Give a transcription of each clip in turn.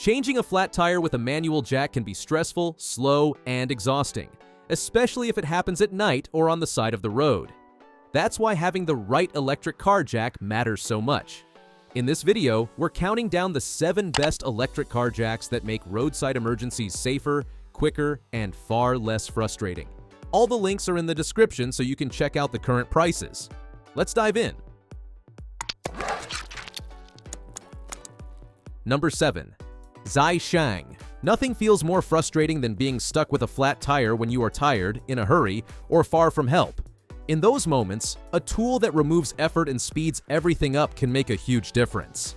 Changing a flat tire with a manual jack can be stressful, slow, and exhausting, especially if it happens at night or on the side of the road. That's why having the right electric car jack matters so much. In this video, we're counting down the 7 best electric car jacks that make roadside emergencies safer, quicker, and far less frustrating. All the links are in the description so you can check out the current prices. Let's dive in. Number 7. Zai. Nothing feels more frustrating than being stuck with a flat tire when you are tired, in a hurry, or far from help. In those moments, a tool that removes effort and speeds everything up can make a huge difference.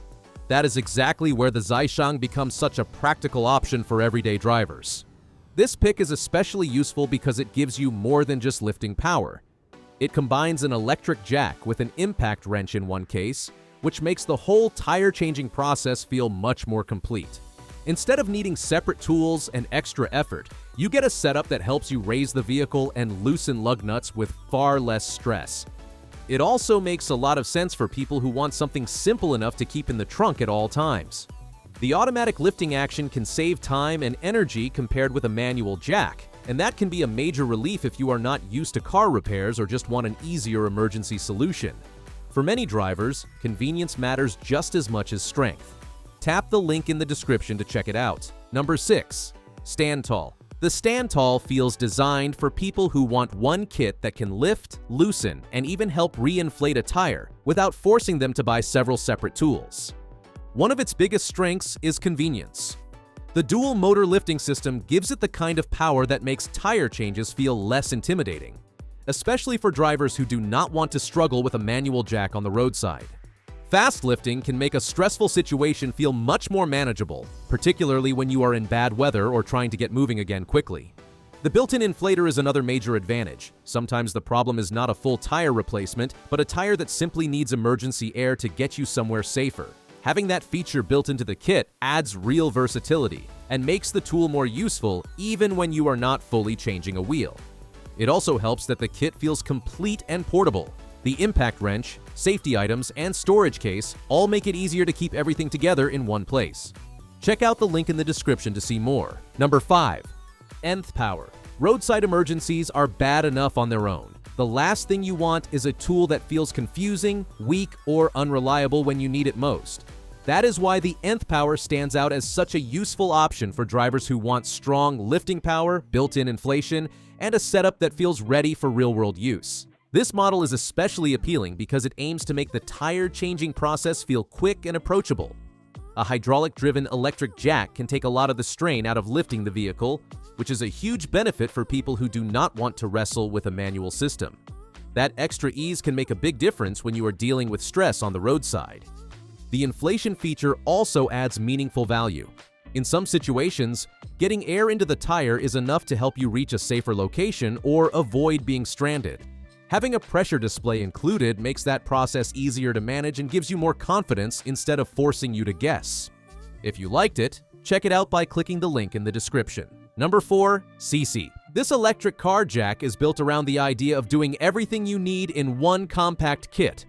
That is exactly where the Zai becomes such a practical option for everyday drivers. This pick is especially useful because it gives you more than just lifting power. It combines an electric jack with an impact wrench in one case, which makes the whole tire-changing process feel much more complete. Instead of needing separate tools and extra effort, you get a setup that helps you raise the vehicle and loosen lug nuts with far less stress. It also makes a lot of sense for people who want something simple enough to keep in the trunk at all times. The automatic lifting action can save time and energy compared with a manual jack, and that can be a major relief if you are not used to car repairs or just want an easier emergency solution. For many drivers, convenience matters just as much as strength. Tap the link in the description to check it out. Number 6. Stand Tall. The Stand Tall feels designed for people who want one kit that can lift, loosen, and even help re-inflate a tire without forcing them to buy several separate tools. One of its biggest strengths is convenience. The dual motor lifting system gives it the kind of power that makes tire changes feel less intimidating, especially for drivers who do not want to struggle with a manual jack on the roadside. Fast lifting can make a stressful situation feel much more manageable, particularly when you are in bad weather or trying to get moving again quickly. The built-in inflator is another major advantage. Sometimes the problem is not a full tire replacement, but a tire that simply needs emergency air to get you somewhere safer. Having that feature built into the kit adds real versatility and makes the tool more useful even when you are not fully changing a wheel. It also helps that the kit feels complete and portable. The impact wrench, safety items, and storage case all make it easier to keep everything together in one place. Check out the link in the description to see more. Number 5. Nth Power. Roadside emergencies are bad enough on their own. The last thing you want is a tool that feels confusing, weak, or unreliable when you need it most. That is why the Nth Power stands out as such a useful option for drivers who want strong lifting power, built-in inflation, and a setup that feels ready for real-world use. This model is especially appealing because it aims to make the tire-changing process feel quick and approachable. A hydraulic-driven electric jack can take a lot of the strain out of lifting the vehicle, which is a huge benefit for people who do not want to wrestle with a manual system. That extra ease can make a big difference when you are dealing with stress on the roadside. The inflation feature also adds meaningful value. In some situations, getting air into the tire is enough to help you reach a safer location or avoid being stranded. Having a pressure display included makes that process easier to manage and gives you more confidence instead of forcing you to guess. If you liked it, check it out by clicking the link in the description. Number 4. CC. This electric car jack is built around the idea of doing everything you need in one compact kit.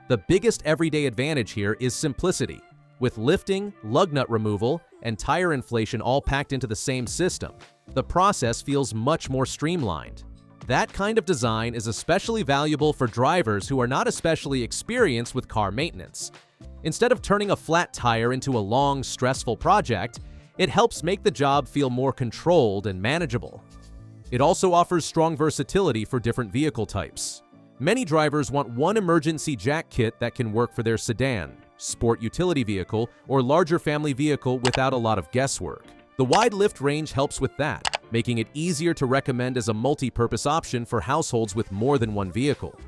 The biggest everyday advantage here is simplicity. With lifting, lug nut removal, and tire inflation all packed into the same system, the process feels much more streamlined. That kind of design is especially valuable for drivers who are not especially experienced with car maintenance. Instead of turning a flat tire into a long, stressful project, it helps make the job feel more controlled and manageable. It also offers strong versatility for different vehicle types. Many drivers want one emergency jack kit that can work for their sedan, sport utility vehicle, or larger family vehicle without a lot of guesswork. The wide lift range helps with that, making it easier to recommend as a multi-purpose option for households with more than one vehicle.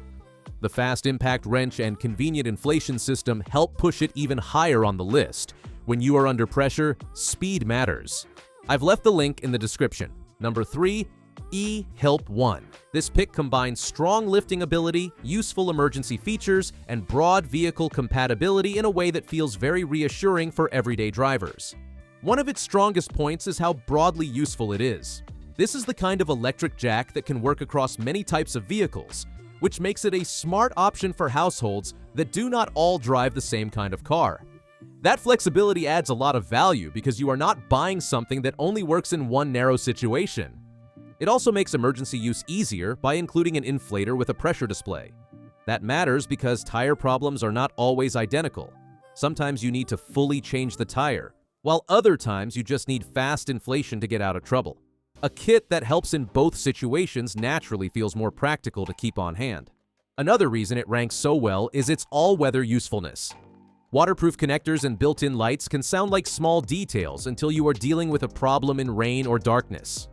The fast impact wrench and convenient inflation system help push it even higher on the list. When you are under pressure, speed matters. I've left the link in the description. Number 3. E-Help 1. This pick combines strong lifting ability, useful emergency features, and broad vehicle compatibility in a way that feels very reassuring for everyday drivers. One of its strongest points is how broadly useful it is. This is the kind of electric jack that can work across many types of vehicles, which makes it a smart option for households that do not all drive the same kind of car. That flexibility adds a lot of value because you are not buying something that only works in one narrow situation. It also makes emergency use easier by including an inflator with a pressure display. That matters because tire problems are not always identical. Sometimes you need to fully change the tire, while other times you just need fast inflation to get out of trouble. A kit that helps in both situations naturally feels more practical to keep on hand. Another reason it ranks so well is its all-weather usefulness. Waterproof connectors and built-in lights can sound like small details until you are dealing with a problem in rain or darkness.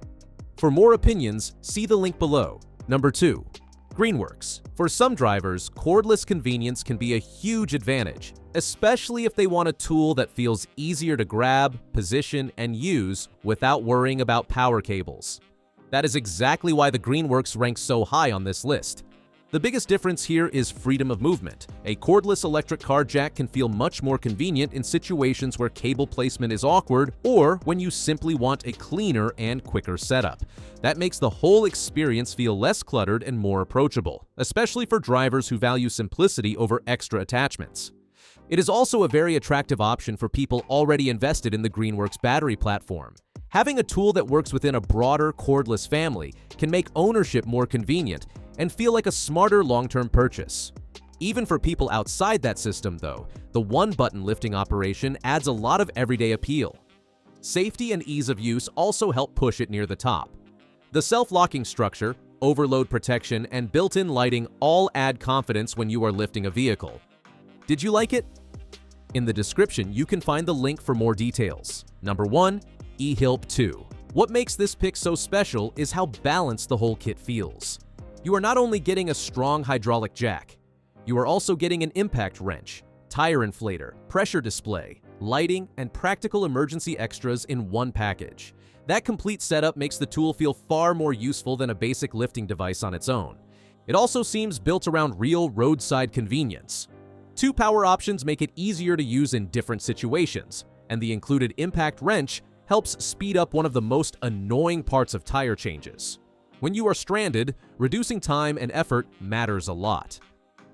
For more opinions, see the link below. Number 2. Greenworks. For some drivers, cordless convenience can be a huge advantage, especially if they want a tool that feels easier to grab, position, and use without worrying about power cables. That is exactly why the Greenworks ranks so high on this list. The biggest difference here is freedom of movement. A cordless electric car jack can feel much more convenient in situations where cable placement is awkward or when you simply want a cleaner and quicker setup. That makes the whole experience feel less cluttered and more approachable, especially for drivers who value simplicity over extra attachments. It is also a very attractive option for people already invested in the Greenworks battery platform. Having a tool that works within a broader cordless family can make ownership more convenient and feel like a smarter long-term purchase. Even for people outside that system, though, the one-button lifting operation adds a lot of everyday appeal. Safety and ease of use also help push it near the top. The self-locking structure, overload protection, and built-in lighting all add confidence when you are lifting a vehicle. Did you like it? In the description, you can find the link for more details. Number 1. eHilp 2. What makes this pick so special is how balanced the whole kit feels. You are not only getting a strong hydraulic jack, you are also getting an impact wrench, tire inflator, pressure display, lighting, and practical emergency extras in one package. That complete setup makes the tool feel far more useful than a basic lifting device on its own. It also seems built around real roadside convenience. 2 power options make it easier to use in different situations, and the included impact wrench helps speed up one of the most annoying parts of tire changes. When you are stranded, reducing time and effort matters a lot.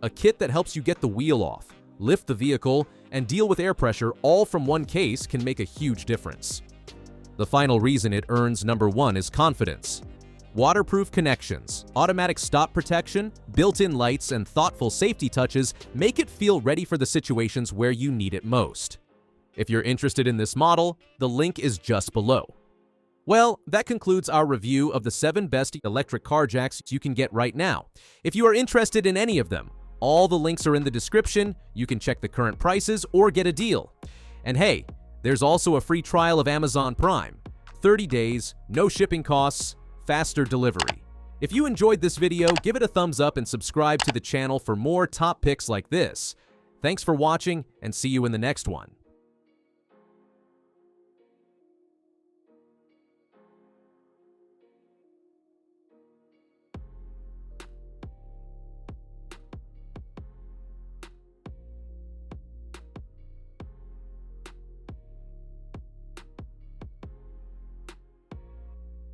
A kit that helps you get the wheel off, lift the vehicle, and deal with air pressure all from one case can make a huge difference. The final reason it earns number 1 is confidence. Waterproof connections, automatic stop protection, built-in lights, and thoughtful safety touches make it feel ready for the situations where you need it most. If you're interested in this model, the link is just below. Well, that concludes our review of the 7 best electric car jacks you can get right now. If you are interested in any of them, all the links are in the description. You can check the current prices or get a deal. And hey, there's also a free trial of Amazon Prime. 30 days, no shipping costs, faster delivery. If you enjoyed this video, give it a thumbs up and subscribe to the channel for more top picks like this. Thanks for watching, and see you in the next one.